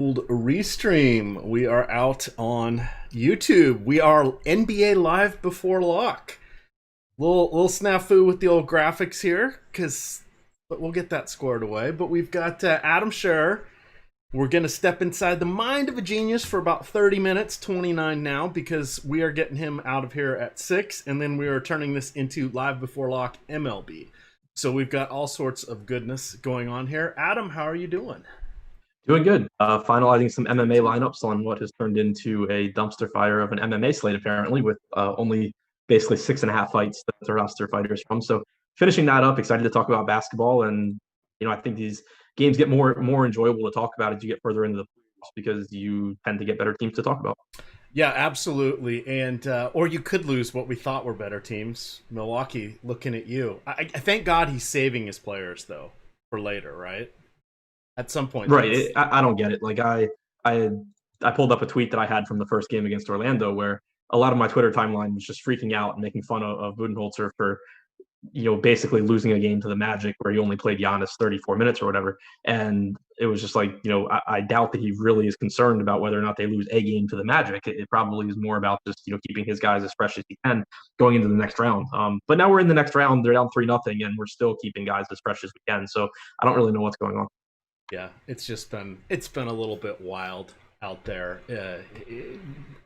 Old restream. We are out on YouTube. We are NBA live before lock. Little snafu with the old graphics here, but we'll get that squared away. But we've got Adam Scherer. We're gonna step inside the mind of a genius for about 30 minutes, 29 now, because we are getting him out of here at 6, and then we are turning this into live before lock MLB. So we've got all sorts of goodness going on here. Adam, how are you doing? Doing good. Finalizing some MMA lineups on what has turned into a dumpster fire of an MMA slate, apparently, with only basically 6.5 fights that the roster fighters from. So finishing that up, excited to talk about basketball. And, I think these games get more enjoyable to talk about as you get further into the playoffs because you tend to get better teams to talk about. Yeah, absolutely. And or you could lose what we thought were better teams. Milwaukee, looking at you. I thank God he's saving his players though for later, right? At some point, Right. I don't get it. Like I pulled up a tweet that I had from the first game against Orlando where a lot of my Twitter timeline was just freaking out and making fun of Budenholzer for, basically losing a game to the Magic where he only played Giannis 34 minutes or whatever. And it was just like, I doubt that he really is concerned about whether or not they lose a game to the Magic. It probably is more about just, keeping his guys as fresh as he can going into the next round. But now we're in the next round. They're down 3-0 and we're still keeping guys as fresh as we can. So I don't really know what's going on. Yeah, it's been a little bit wild out there,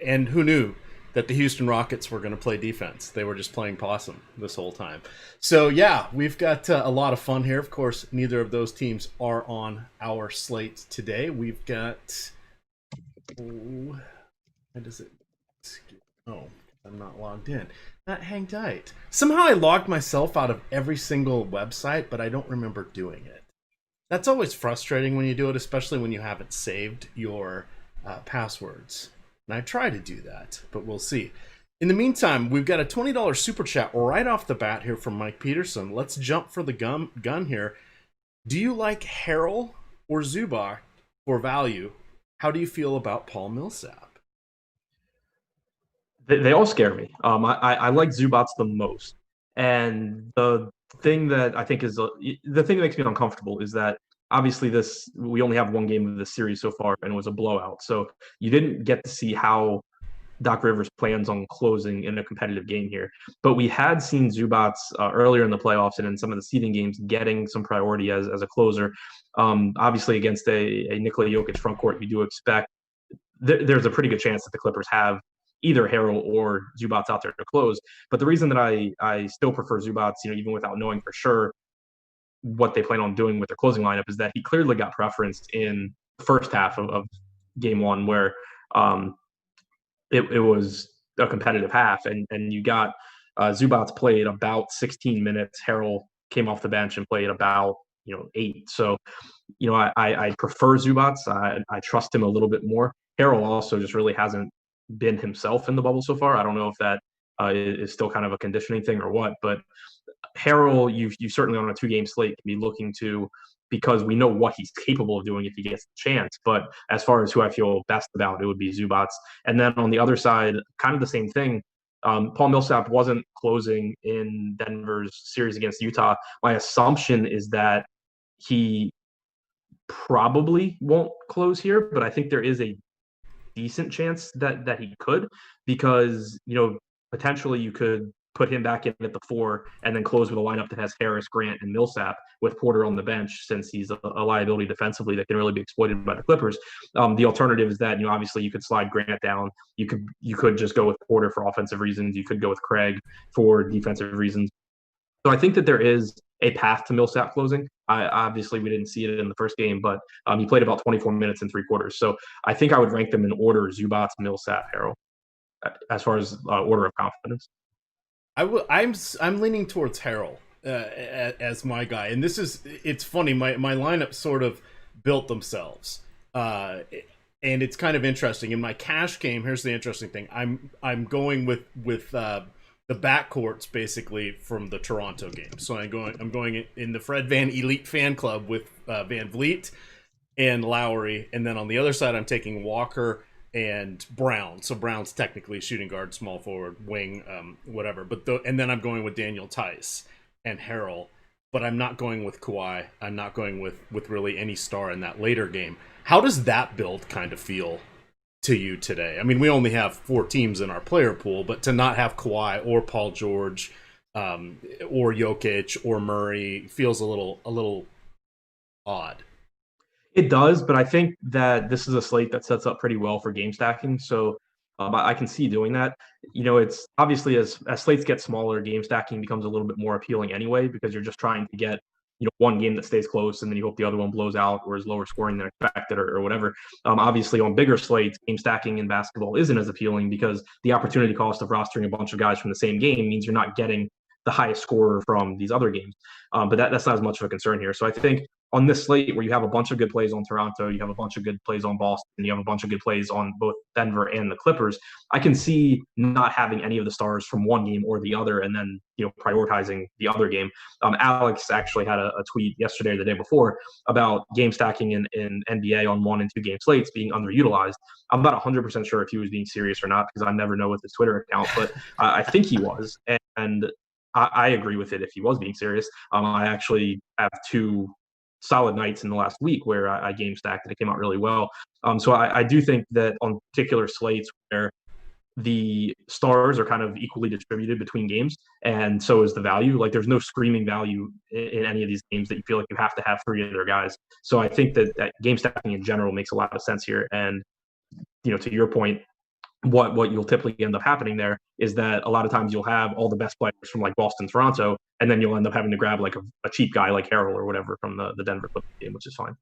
and who knew that the Houston Rockets were going to play defense? They were just playing possum this whole time. So yeah, we've got a lot of fun here. Of course, neither of those teams are on our slate today. We've got what is it? Oh, I'm not logged in. Hang tight. Somehow I logged myself out of every single website, but I don't remember doing it. That's always frustrating when you do it, especially when you haven't saved your passwords. And I try to do that, but we'll see. In the meantime, we've got a $20 super chat right off the bat here from Mike Peterson. Let's jump for the gun here. Do you like Harrell or Zubac for value? How do you feel about Paul Millsap? They all scare me. I like Zubats the most. And the thing that I think is the thing that makes me uncomfortable is that obviously we only have one game of this series so far and it was a blowout. So you didn't get to see how Doc Rivers plans on closing in a competitive game here. But we had seen Zubats earlier in the playoffs and in some of the seeding games getting some priority as a closer. Obviously against a Nikola Jokic front court, we do expect there's a pretty good chance that the Clippers have either Harrell or Zubats out there to close. But the reason that I still prefer Zubats, even without knowing for sure what they plan on doing with their closing lineup, is that he clearly got preferenced in the first half of game one where it was a competitive half. And you got Zubats played about 16 minutes. Harrell came off the bench and played about 8. So, I prefer Zubats. I trust him a little bit more. Harrell also just really hasn't been himself in the bubble so far. I don't know if that is still kind of a conditioning thing or what, but Harrell, you certainly on a 2-game slate can be looking to, because we know what he's capable of doing if he gets the chance. But as far as who I feel best about, it would be Zubats. And then on the other side, kind of the same thing. Paul Millsap wasn't closing in Denver's series against Utah. My assumption is that he probably won't close here, but I think there is a decent chance that he could, because potentially you could put him back in at the 4 and then close with a lineup that has Harris, Grant, and Millsap with Porter on the bench, since he's a liability defensively that can really be exploited by the Clippers. The alternative is that obviously you could slide Grant down. You could just go with Porter for offensive reasons. You could go with Craig for defensive reasons. So I think that there is a path to Millsap closing. Obviously, we didn't see it in the first game, but he played about 24 minutes and 3/4. So I think I would rank them in order: Zubats, Millsap, Harrell, as far as order of confidence. I'm leaning towards Harrell as my guy, and it's funny. My lineup sort of built themselves, and it's kind of interesting. In my cash game, here's the interesting thing: I'm going with the backcourts basically from the Toronto game. So I'm going in the Fred Van Elite fan club with Van Vliet and Lowry, and then on the other side I'm taking Walker and Brown. So Brown's technically shooting guard, small forward, wing, whatever. And then I'm going with Daniel Tice and Harrell, but I'm not going with Kawhi. I'm not going with really any star in that later game. How does that build kind of feel to you today? I mean, we only have 4 teams in our player pool, but to not have Kawhi or Paul George, or Jokic or Murray feels a little odd. It does, but I think that this is a slate that sets up pretty well for game stacking. So I can see doing that. It's obviously as slates get smaller, game stacking becomes a little bit more appealing anyway because you're just trying to get one game that stays close and then you hope the other one blows out or is lower scoring than expected or whatever. Obviously, on bigger slates, game stacking in basketball isn't as appealing because the opportunity cost of rostering a bunch of guys from the same game means you're not getting the highest scorer from these other games. But that's not as much of a concern here. So I think on this slate where you have a bunch of good plays on Toronto, you have a bunch of good plays on Boston, you have a bunch of good plays on both Denver and the Clippers, I can see not having any of the stars from one game or the other and then prioritizing the other game. Alex actually had a tweet yesterday or the day before about game stacking in NBA on 1 and 2 game slates being underutilized. I'm not 100% sure if he was being serious or not because I never know with his Twitter account, but I think he was. And I agree with it if he was being serious. I actually have 2 solid nights in the last week where I game stacked and it came out really well. So I do think that on particular slates where the stars are kind of equally distributed between games, and so is the value. Like there's no screaming value in any of these games that you feel like you have to have 3 other guys. So I think that game stacking in general makes a lot of sense here. And to your point, what you'll typically end up happening there is that a lot of times you'll have all the best players from like Boston, Toronto, and then you'll end up having to grab like a cheap guy like Harrell or whatever from the Denver Clippers game, which is fine.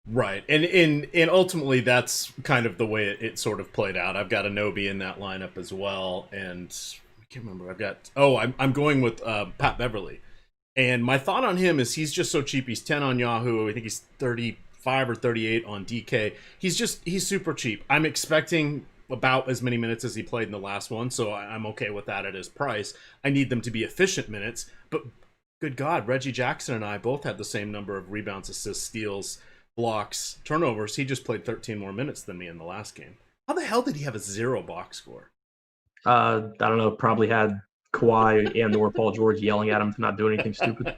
Right, and ultimately that's kind of the way it sort of played out. I've got Anunoby in that lineup as well, and I can't remember. I'm going with Pat Beverly, and my thought on him is he's just so cheap. He's 10 on Yahoo. I think he's 35 or 38 on DK. He's super cheap. I'm expecting about as many minutes as he played in the last one, so I'm okay with that at his price. I need them to be efficient minutes, but good God, Reggie Jackson and I both had the same number of rebounds, assists, steals, blocks, turnovers. He just played 13 more minutes than me in the last game. How the hell did he have a 0 box score? I don't know, probably had Kawhi and or Paul George yelling at him to not do anything stupid.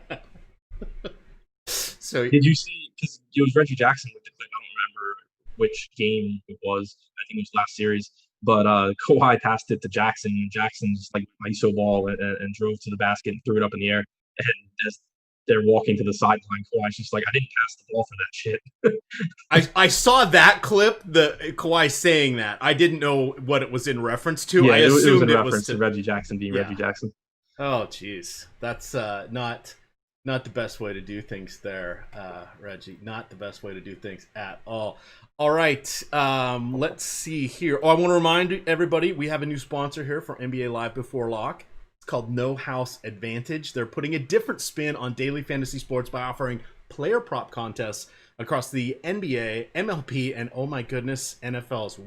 So did you see, because it was Reggie Jackson with the clip, I don't remember which game it was. I think it was last series. But Kawhi passed it to Jackson, and Jackson just like ISO ball and drove to the basket and threw it up in the air. And as they're walking to the sideline, Kawhi's just like, I didn't pass the ball for that shit. I saw that clip, the Kawhi saying that. I didn't know what it was in reference to. Yeah, I assumed it was in reference to Reggie Jackson being Reggie Jackson. Oh, jeez. That's not the best way to do things there, Reggie. Not the best way to do things at all. All right, let's see here. I want to remind everybody, we have a new sponsor here for NBA Live Before Lock. It's called No House Advantage. They're putting a different spin on daily fantasy sports by offering player prop contests across the NBA, MLB, and oh my goodness, NFL's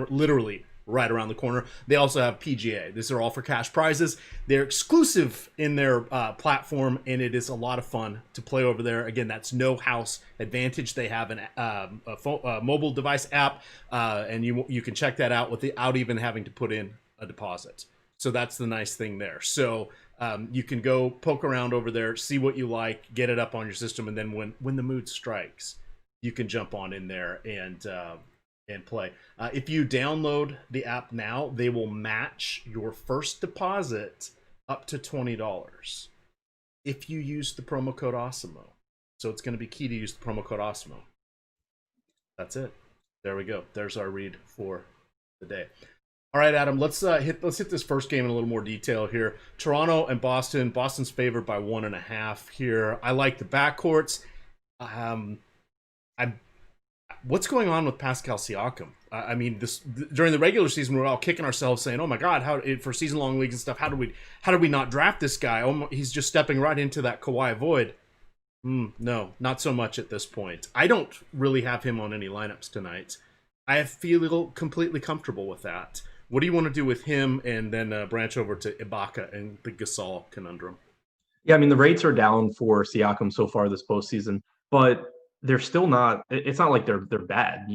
literally right around the corner. They also have PGA. These are all for cash prizes. They're exclusive in their platform, and it is a lot of fun to play over there. Again, that's No House Advantage. They have a mobile device app, and you can check that out without even having to put in a deposit. So that's the nice thing there. So you can go poke around over there, see what you like, get it up on your system, and then when the mood strikes, you can jump on in there and play. If you download the app now, they will match your first deposit up to $20 if you use the promo code Awesemo. So it's going to be key to use the promo code Awesemo. That's it. There we go. There's our read for the day. All right, Adam, let's hit this first game in a little more detail here. Toronto and Boston. Boston's favored by 1.5 here. I like the backcourts. What's going on with Pascal Siakam? I mean, during the regular season, we're all kicking ourselves, saying, "Oh my God, for season-long leagues and stuff, how did we not draft this guy? Oh, he's just stepping right into that Kawhi void." No, not so much at this point. I don't really have him on any lineups tonight. I feel completely comfortable with that. What do you want to do with him, and then branch over to Ibaka and the Gasol conundrum? Yeah, I mean, the rates are down for Siakam so far this postseason, but they're still not. It's not like they're bad.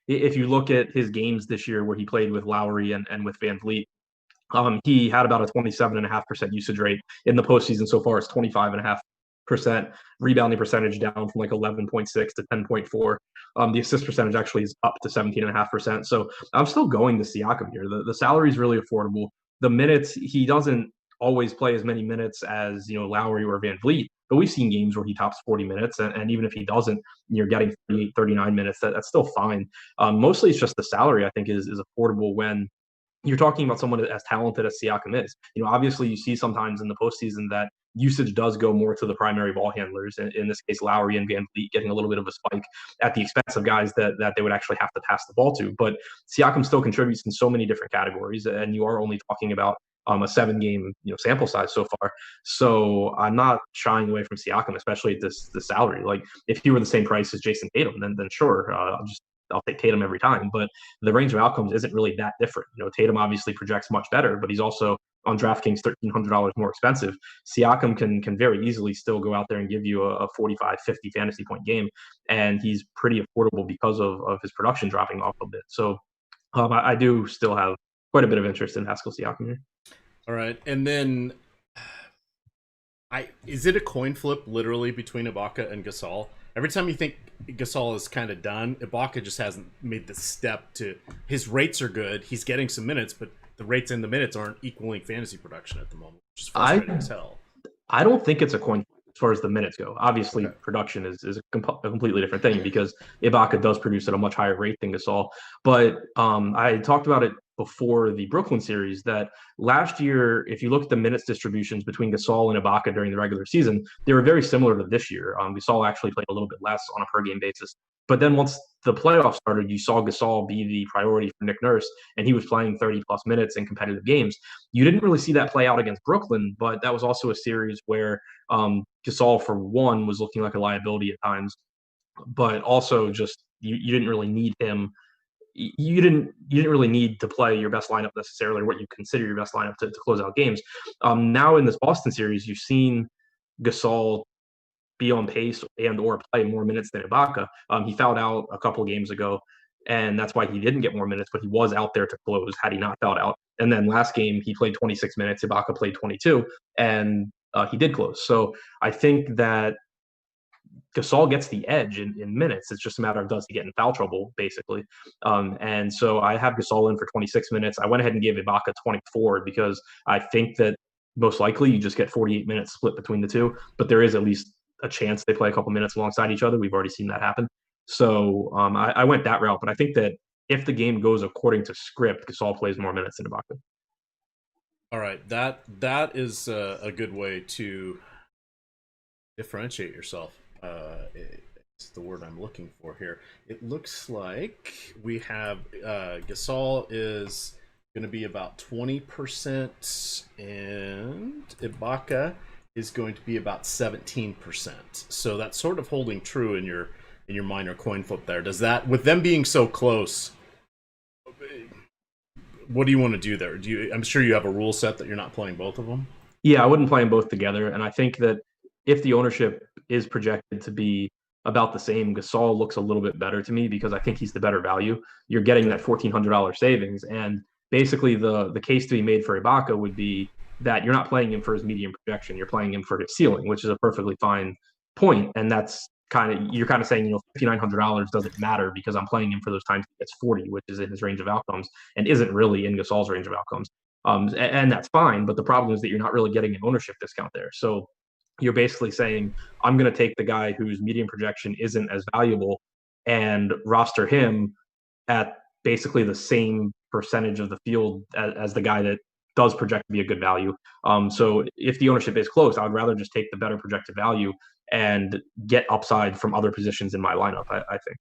If you look at his games this year where he played with Lowry and with Van Vliet, he had about a 27.5% usage rate in the postseason so far. It's 25.5% rebounding percentage down from like 11.6 to 10.4. The assist percentage actually is up to 17.5%. So I'm still going to Siakam here. The salary is really affordable. The minutes, he doesn't always play as many minutes as Lowry or Van Vliet, but we've seen games where he tops 40 minutes, and even if he doesn't, you're getting 38, 39 minutes. That's still fine. Mostly it's just the salary, I think, is affordable when you're talking about someone as talented as Siakam is. Obviously you see sometimes in the postseason that usage does go more to the primary ball handlers. In this case, Lowry and Van Vliet getting a little bit of a spike at the expense of guys that they would actually have to pass the ball to. But Siakam still contributes in so many different categories, and you are only talking about a 7-game sample size so far. So I'm not shying away from Siakam, especially at the salary. Like if he were the same price as Jason Tatum, then sure, I'll take Tatum every time. But the range of outcomes isn't really that different. Tatum obviously projects much better, but he's also on DraftKings $1,300 more expensive. Siakam can very easily still go out there and give you a 45, 50 fantasy point game, and he's pretty affordable because of his production dropping off a bit. So I do still have quite a bit of interest in Pascal Siakam here. All right, and then is it a coin flip literally between Ibaka and Gasol? Every time you think Gasol is kind of done, Ibaka just hasn't made the step to. His rates are good. He's getting some minutes, but the rates and the minutes aren't equaling fantasy production at the moment, which is frustrating as hell. I don't think it's a coin as far as the minutes go. Obviously, production is a completely different thing because Ibaka does produce at a much higher rate than Gasol. But I talked about it before the Brooklyn series that last year, if you look at the minutes distributions between Gasol and Ibaka during the regular season, they were very similar to this year. Gasol actually played a little bit less on a per game basis. But then once the playoffs started, you saw Gasol be the priority for Nick Nurse, and he was playing 30 plus minutes in competitive games. You didn't really see that play out against Brooklyn, but that was also a series where Gasol, for one, was looking like a liability at times, but also just you didn't really need him. You didn't really need to play your best lineup necessarily, or what you consider your best lineup to close out games. Now in this Boston series, you've seen Gasol be on pace and or play more minutes than Ibaka. He fouled out a couple games ago, and that's why he didn't get more minutes, but he was out there to close had he not fouled out. And then last game, he played 26 minutes, Ibaka played 22, and he did close. So I think that Gasol gets the edge in minutes. It's just a matter of does he get in foul trouble, basically. And so I have Gasol in for 26 minutes. I went ahead and gave Ibaka 24 because I think that most likely you just get 48 minutes split between the two, but there is at least a chance they play a couple minutes alongside each other. We've already seen that happen. So I went that route, but I think that if the game goes according to script, Gasol plays more minutes than Ibaka. All right, that is a good way to differentiate yourself. It's the word I'm looking for here. It looks like we have Gasol is going to be about 20%, and Ibaka is going to be about 17%. So that's sort of holding true in your minor coin flip there. Does that, with them being so close, what do you want to do there? I'm sure you have a rule set that you're not playing both of them. Yeah, I wouldn't play them both together, and I think that if the ownership is projected to be about the same, Gasol looks a little bit better to me because I think he's the better value. You're getting that $1,400 savings, and basically the case to be made for Ibaka would be that you're not playing him for his medium projection. You're playing him for his ceiling, which is a perfectly fine point. And that's you're kind of saying, $5,900 doesn't matter because I'm playing him for those times he gets 40, which is in his range of outcomes and isn't really in Gasol's range of outcomes. And that's fine. But the problem is that you're not really getting an ownership discount there. So you're basically saying, I'm going to take the guy whose medium projection isn't as valuable and roster him at basically the same percentage of the field as the guy that does project to be a good value. So if the ownership is close, I would rather just take the better projected value and get upside from other positions in my lineup, I think.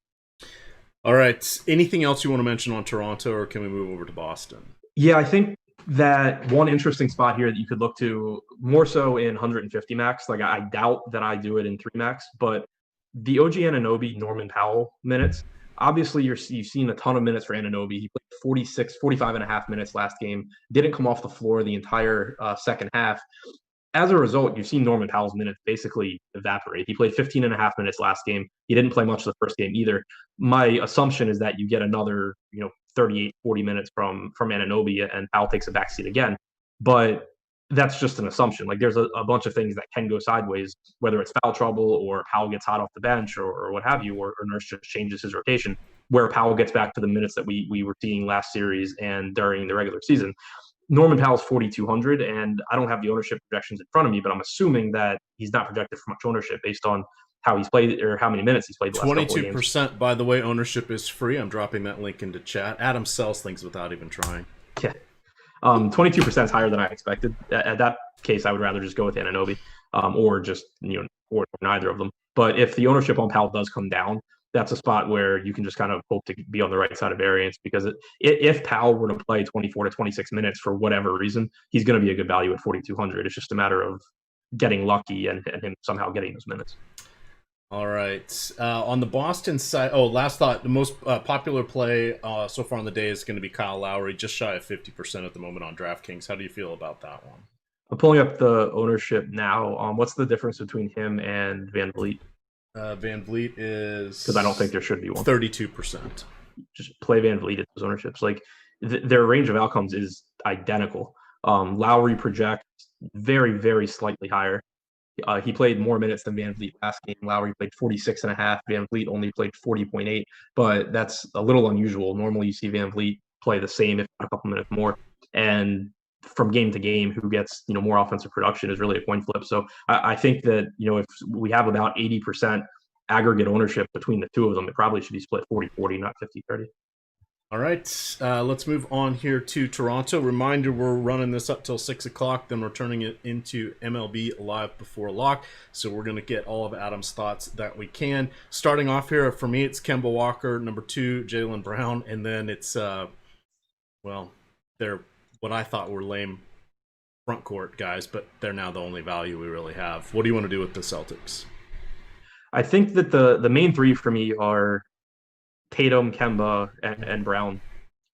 All right. Anything else you want to mention on Toronto, or can we move over to Boston? Yeah, I think that one interesting spot here that you could look to more so in 150 max. Like I doubt that I do it in 3 max, but the OG Anunoby, Norman Powell minutes, obviously you've seen a ton of minutes for Anunoby. He played 45 and a half minutes last game, didn't come off the floor the entire second half. As a result, you've seen Norman Powell's minutes basically evaporate. He played 15 and a half minutes last game. He didn't play much the first game either. My assumption is that you get another, 38, 40 minutes from Anunoby, and Powell takes a backseat again. But that's just an assumption. Like there's a bunch of things that can go sideways, whether it's foul trouble or Powell gets hot off the bench or what have you, or Nurse just changes his rotation, where Powell gets back to the minutes that we were seeing last series and during the regular season. Norman Powell's 4,200, and I don't have the ownership projections in front of me, but I'm assuming that he's not projected for much ownership based on how he's played or how many minutes he's played the last couple of games. 22%, by the way, ownership is free. I'm dropping that link into chat. Adam sells things without even trying. Yeah. 22% is higher than I expected. At that case, I would rather just go with Anunoby, or just or neither of them. But if the ownership on Powell does come down, that's a spot where you can just kind of hope to be on the right side of variance, because if Powell were to play 24 to 26 minutes for whatever reason, he's going to be a good value at 4,200. It's just a matter of getting lucky and him somehow getting those minutes. All right. On the Boston side, last thought, the most popular play so far on the day is going to be Kyle Lowry, just shy of 50% at the moment on DraftKings. How do you feel about that one? I'm pulling up the ownership now. What's the difference between him and Van Vliet? Van Vliet is... Because I don't think there should be one. 32%. Just play Van Vliet at those ownerships. Like, their range of outcomes is identical. Lowry projects very, very slightly higher. He played more minutes than Van Vliet last game. Lowry played 46.5. Van Vliet only played 40.8, but that's a little unusual. Normally you see Van Vliet play the same, if not a couple minutes more. And from game to game, who gets more offensive production is really a coin flip. So I think that if we have about 80% aggregate ownership between the two of them, it probably should be split 40-40, not 50-30. All right, let's move on here to Toronto. Reminder, we're running this up till 6 o'clock, then we're turning it into MLB Live Before Lock. So we're going to get all of Adam's thoughts that we can. Starting off here, for me, it's Kemba Walker, number 2, Jaylen Brown, and then it's, they're what I thought were lame front court guys, but they're now the only value we really have. What do you want to do with the Celtics? I think that the main three for me are Tatum, Kemba, and Brown.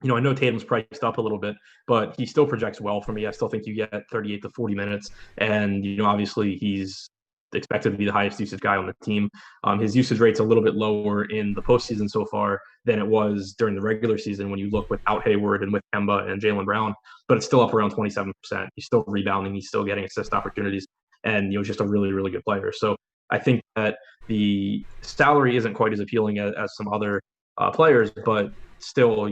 I know Tatum's priced up a little bit, but he still projects well for me. I still think you get 38 to 40 minutes, and obviously he's expected to be the highest usage guy on the team. His usage rate's a little bit lower in the postseason so far than it was during the regular season when you look without Hayward and with Kemba and Jaylen Brown, but it's still up around 27%. He's still rebounding, he's still getting assist opportunities, and just a really, really good player. So I think that the salary isn't quite as appealing as some other players, but still,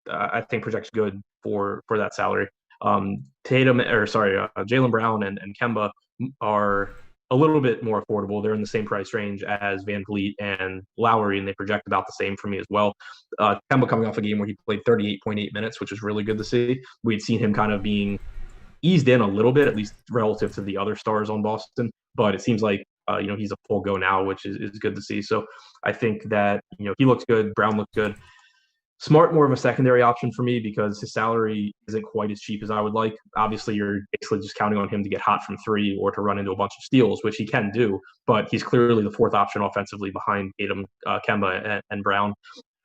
I think projects good for that salary. Jaylen Brown and Kemba are a little bit more affordable. They're in the same price range as Van Vliet and Lowry, and they project about the same for me as well. Kemba coming off a game where he played 38.8 minutes, which is really good to see. We'd seen him kind of being eased in a little bit, at least relative to the other stars on Boston, but it seems like he's a full go now, which is good to see. So I think that he looks good. Brown looks good. Smart, more of a secondary option for me because his salary isn't quite as cheap as I would like. Obviously, you're basically just counting on him to get hot from three or to run into a bunch of steals, which he can do, but he's clearly the fourth option offensively behind Tatum, Kemba, and Brown.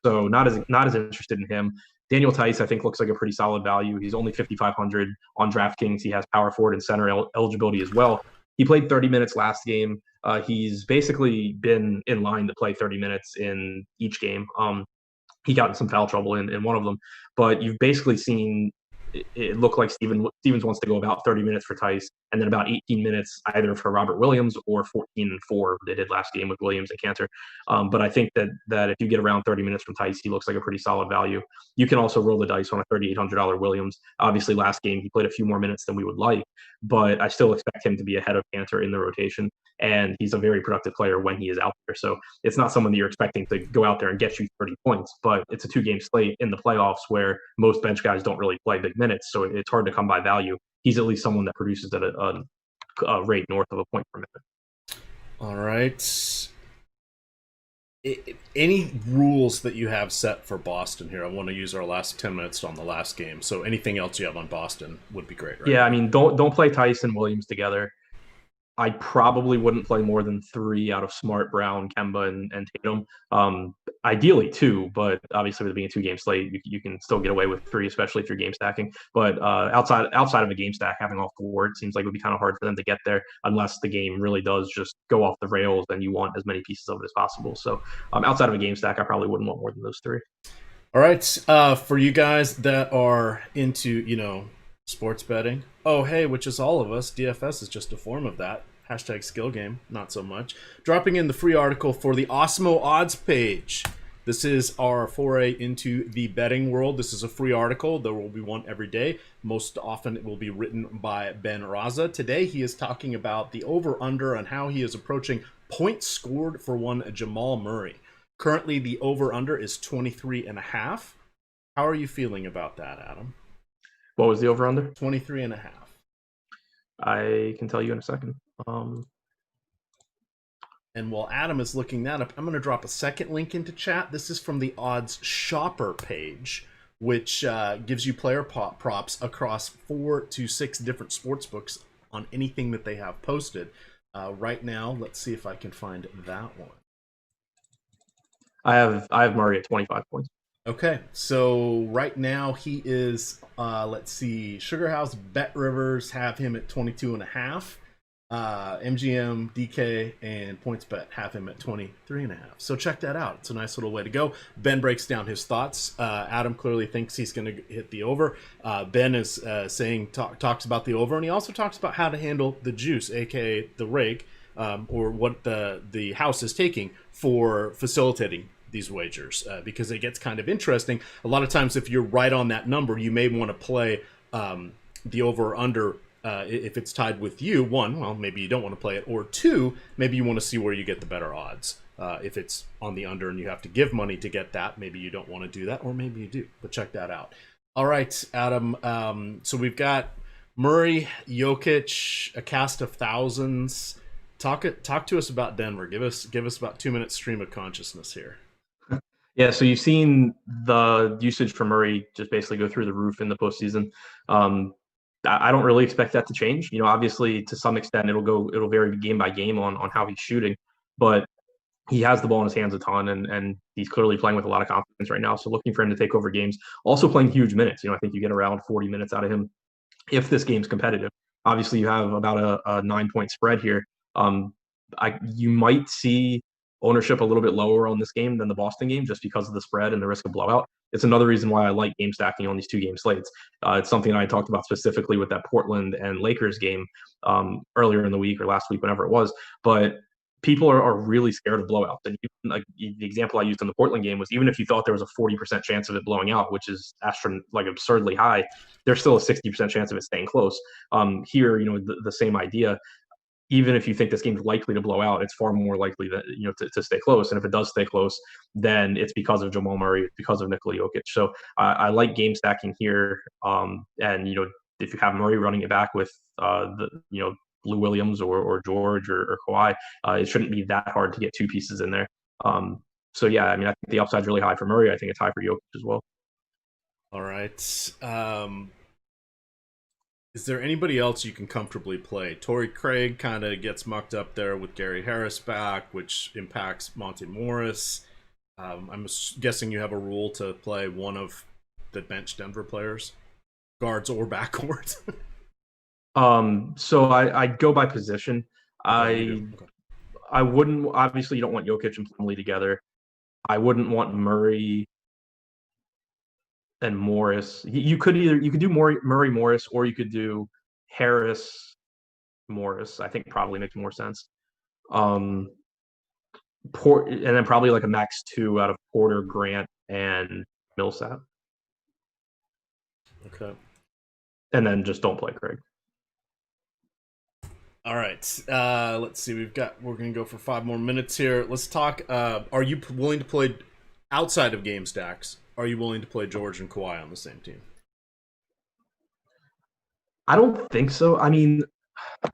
So not as interested in him. Daniel Tice, I think, looks like a pretty solid value. He's only 5,500 on DraftKings. He has power forward and center eligibility as well. He played 30 minutes last game. He's basically been in line to play 30 minutes in each game. He got in some foul trouble in one of them, but you've basically seen it look like Stevens wants to go about 30 minutes for Tice, and then about 18 minutes either for Robert Williams or 14-4 they did last game with Williams and Cantor. But I think that if you get around 30 minutes from Tice, he looks like a pretty solid value. You can also roll the dice on a $3,800 Williams. Obviously, last game he played a few more minutes than we would like, but I still expect him to be ahead of Cantor in the rotation, and he's a very productive player when he is out there. So it's not someone that you're expecting to go out there and get you 30 points, but it's a 2-game slate in the playoffs where most bench guys don't really play big minutes, so it's hard to come by value. He's at least someone that produces at a rate north of a point per minute. All right. Any rules that you have set for Boston here? I want to use our last 10 minutes on the last game. So anything else you have on Boston would be great, right? Yeah, I mean, don't play Tice and Williams together. I probably wouldn't play more than 3 out of Smart, Brown, Kemba, and Tatum. Ideally 2, but obviously with it being a 2-game slate, you can still get away with 3, especially if you're game stacking. But outside of a game stack, having all 4, it seems like it would be kind of hard for them to get there unless the game really does just go off the rails and you want as many pieces of it as possible. So outside of a game stack, I probably wouldn't want more than those 3. All right. For you guys that are into, sports betting, Oh, hey, which is all of us. DFS is just a form of that. Hashtag skill game, not so much. Dropping in the free article for the Awesemo odds page. This is our foray into the betting world. This is a free article. There will be one every day. Most often it will be written by Ben Raza. Today he is talking about the over-under and how he is approaching points scored for one Jamal Murray. Currently the over-under is 23.5. How are you feeling about that, Adam? What was the over/under? 23.5. I can tell you in a second. And while Adam is looking that up, I'm going to drop a second link into chat. This is from the Odds Shopper page, which gives you player props across 4 to 6 different sports books on anything that they have posted. Right now, let's see if I can find that one. I have Murray at 25 points. Okay, so right now he is, let's see, Sugar House Bet Rivers have him at 22.5. MGM, DK, and PointsBet have him at 23.5. So check that out. It's a nice little way to go. Ben breaks down his thoughts. Adam clearly thinks he's going to hit the over. Ben is talks about the over, and he also talks about how to handle the juice, aka the rake, or what the house is taking for facilitating these wagers, because it gets kind of interesting. A lot of times, if you're right on that number, you may want to play the over or under. If it's tied with you, one, well, maybe you don't want to play it, or two, maybe you want to see where you get the better odds. If it's on the under and you have to give money to get that, maybe you don't want to do that, or maybe you do, but check that out. All right, Adam, so we've got Murray, Jokic, a cast of thousands. Talk to us about Denver. Give us about 2 minutes stream of consciousness here. Yeah, so you've seen the usage for Murray just basically go through the roof in the postseason. I don't really expect that to change. Obviously to some extent it'll vary game by game on how he's shooting, but he has the ball in his hands a ton, and he's clearly playing with a lot of confidence right now. So looking for him to take over games, also playing huge minutes. I think you get around 40 minutes out of him if this game's competitive. Obviously you have about a 9-point spread here. You might see ownership a little bit lower on this game than the Boston game just because of the spread and the risk of blowout. It's another reason why I like game stacking on these 2-game slates. It's something I talked about specifically with that Portland and Lakers game earlier in the week or last week, whenever it was. But people are really scared of blowouts. And the example I used in the Portland game was, even if you thought there was a 40% chance of it blowing out, which is absurdly high, there's still a 60% chance of it staying close. Here, the same idea. Even if you think this game's likely to blow out, it's far more likely that to stay close. And if it does stay close, then it's because of Jamal Murray, it's because of Nikola Jokic. So I like game stacking here. And if you have Murray running it back with Lou Williams or George or Kawhi, it shouldn't be that hard to get two pieces in there. So yeah, I think the upside's really high for Murray. I think it's high for Jokic as well. All right. Is there anybody else you can comfortably play? Torrey Craig kind of gets mucked up there with Gary Harris back, which impacts Monte Morris. I'm guessing you have a rule to play one of the bench Denver players, guards or backcourt. So I'd go by position. I wouldn't, obviously you don't want Jokic and Plumlee together. I wouldn't want Murray and Morris. You could do Murray Morris, or you could do Harris Morris. I think probably makes more sense. And then probably like a max 2 out of Porter, Grant, and Millsap. Okay. And then just don't play Craig. All right. Let's see. We're going to go for 5 more minutes here. Let's talk. Are you willing to play outside of game stacks? Are you willing to play George and Kawhi on the same team? I don't think so.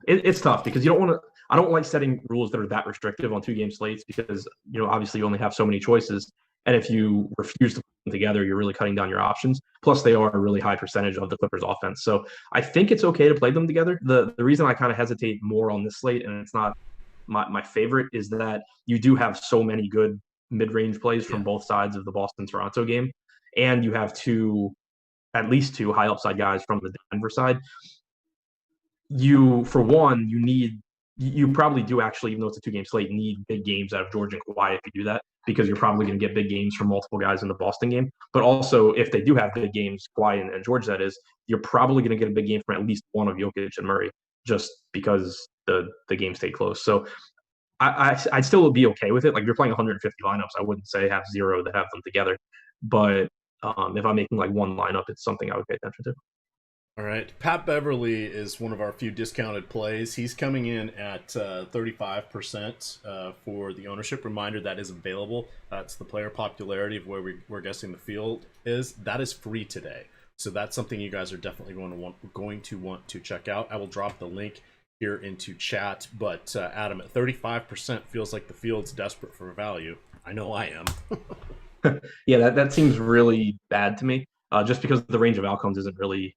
It's tough because you don't want to. I don't like setting rules that are that restrictive on 2-game slates because obviously you only have so many choices, and if you refuse to put them together, you're really cutting down your options. Plus, they are a really high percentage of the Clippers' offense, so I think it's okay to play them together. The reason I kind of hesitate more on this slate, and it's not my favorite, is that you do have so many good mid-range plays from both sides of the Boston-Toronto game, and you have at least two high upside guys from the Denver side. You probably do actually, even though it's a 2-game slate, need big games out of George and Kawhi if you do that. because you're probably going to get big games from multiple guys in the Boston game. But also, if they do have big games, Kawhi and George, that is, you're probably going to get a big game from at least one of Jokic and Murray, just because the game stayed close. So I'd still be okay with it. Like, if you're playing 150 lineups, I wouldn't say have zero that have them together. But if I'm making like one lineup, it's something I would pay attention to. All right. Pat Beverly is one of our few discounted plays. He's coming in at 35% for the ownership. Reminder, that is available. It's the player popularity of where we're guessing the field is. That is free today. So that's something you guys are definitely going to want to check out. I will drop the link here into chat. But Adam, at 35%, feels like the field's desperate for value. I know I am. Yeah, that seems really bad to me, just because the range of outcomes isn't really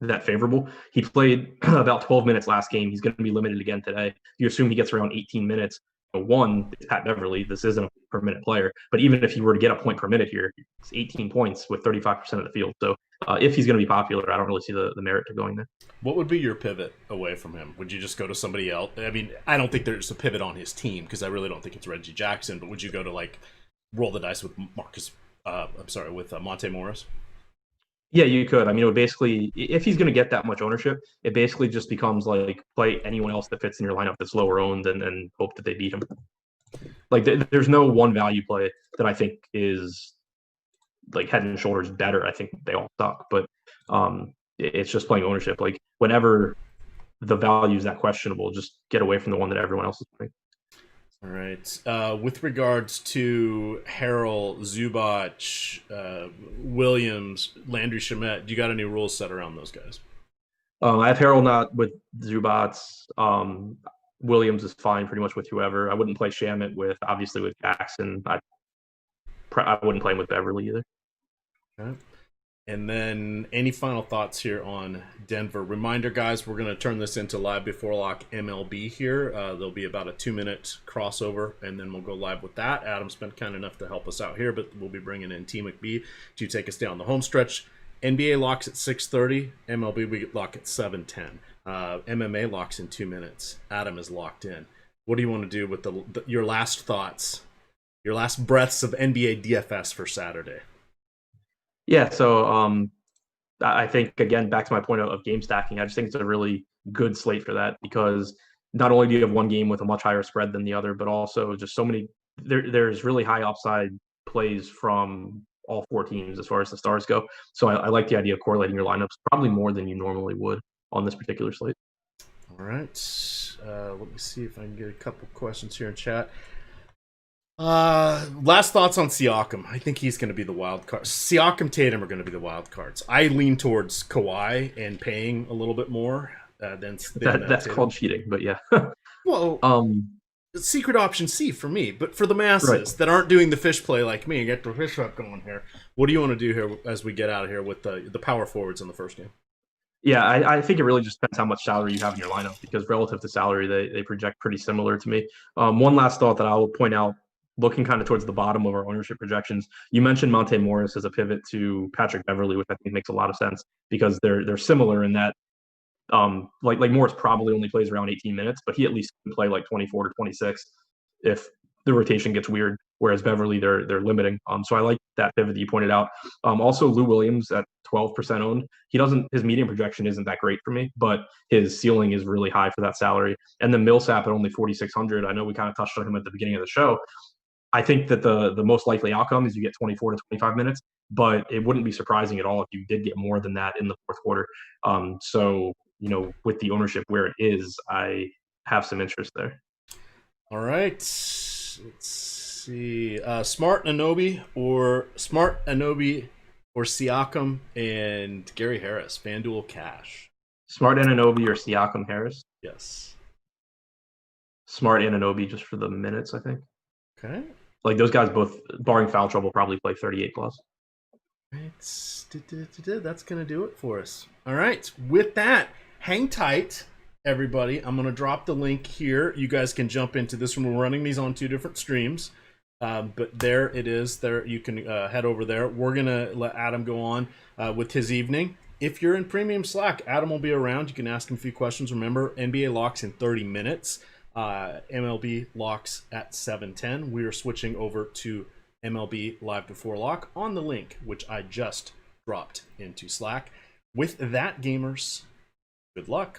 that favorable. He played about 12 minutes last game. He's going to be limited again today. You assume he gets around 18 minutes. One, it's Pat Beverly. This isn't a per minute player. But even if he were to get a point per minute here, it's 18 points with 35% of the field. So if he's going to be popular, I don't really see the merit to going there. What would be your pivot away from him? Would you just go to somebody else? I mean, I don't think there's a pivot on his team because I really don't think it's Reggie Jackson. But would you go to like roll the dice with Monte Morris? Yeah, you could. I mean, it would basically, if he's going to get that much ownership, it basically just becomes like play anyone else that fits in your lineup that's lower owned and hope that they beat him. Like, there's no one value play that I think is like head and shoulders better. I think they all suck, but it's just playing ownership. Like, whenever the value is that questionable, just get away from the one that everyone else is playing. All right. With regards to Harrell, Zubac, Williams, Landry Shamet, do you got any rules set around those guys? I have Harrell not with Zubac. Williams is fine pretty much with whoever. I wouldn't play Shamet obviously with Jackson. I wouldn't play him with Beverly either. Okay. And then any final thoughts here on Denver? Reminder, guys, we're going to turn this into live before lock MLB here. There'll be about a 2-minute crossover, and then we'll go live with that. Adam's been kind enough to help us out here, but we'll be bringing in T. McBee to take us down the home stretch. NBA locks at 6:30. MLB, we lock at 7:10. MMA locks in 2 minutes. Adam is locked in. What do you want to do with your last thoughts, your last breaths of NBA DFS for Saturday? Yeah, so I think, again, back to my point of game stacking, I just think it's a really good slate for that, because not only do you have one game with a much higher spread than the other, but also just so many there's really high upside plays from all four teams as far as the stars go. So I like the idea of correlating your lineups probably more than you normally would on this particular slate. All right. Let me see if I can get a couple questions here in chat. Last thoughts on Siakam. I think he's going to be the wild card. Siakam, Tatum are going to be the wild cards. I lean towards Kawhi and paying a little bit more than that's called cheating, but yeah. Well, secret option C for me, but for the masses that aren't doing the fish play like me, get the fish up going here. What do you want to do here as we get out of here with the power forwards in the first game? Yeah, I think it really just depends how much salary you have in your lineup, because relative to salary, they project pretty similar to me. One last thought that I will point out, looking kind of towards the bottom of our ownership projections, you mentioned Monte Morris as a pivot to Patrick Beverly, which I think makes a lot of sense because they're similar in that, like Morris probably only plays around 18 minutes, but he at least can play like 24 to 26 if the rotation gets weird. Whereas Beverly, they're limiting. So I like that pivot that you pointed out. Also, Lou Williams at 12% owned. His median projection isn't that great for me, but his ceiling is really high for that salary. And then Millsap at only 4,600. I know we kind of touched on him at the beginning of the show. I think that the most likely outcome is you get 24 to 25 minutes, but it wouldn't be surprising at all if you did get more than that in the fourth quarter. So, with the ownership where it is, I have some interest there. All right. Let's see. Smart Anunoby or Siakam and Gary Harris. FanDuel cash. Smart Anunoby or Siakam Harris? Yes. Smart Anunoby just for the minutes, I think. Okay. Like those guys both, barring foul trouble, probably play 38 plus. That's going to do it for us. All right. With that, hang tight, everybody. I'm going to drop the link here. You guys can jump into this one. We're running these on 2 different streams. But there it is. There you can head over there. We're going to let Adam go on with his evening. If you're in Premium Slack, Adam will be around. You can ask him a few questions. Remember, NBA locks in 30 minutes. MLB locks at 7:10. We are switching over to MLB Live Before Lock on the link, which I just dropped into Slack. With that, gamers, good luck.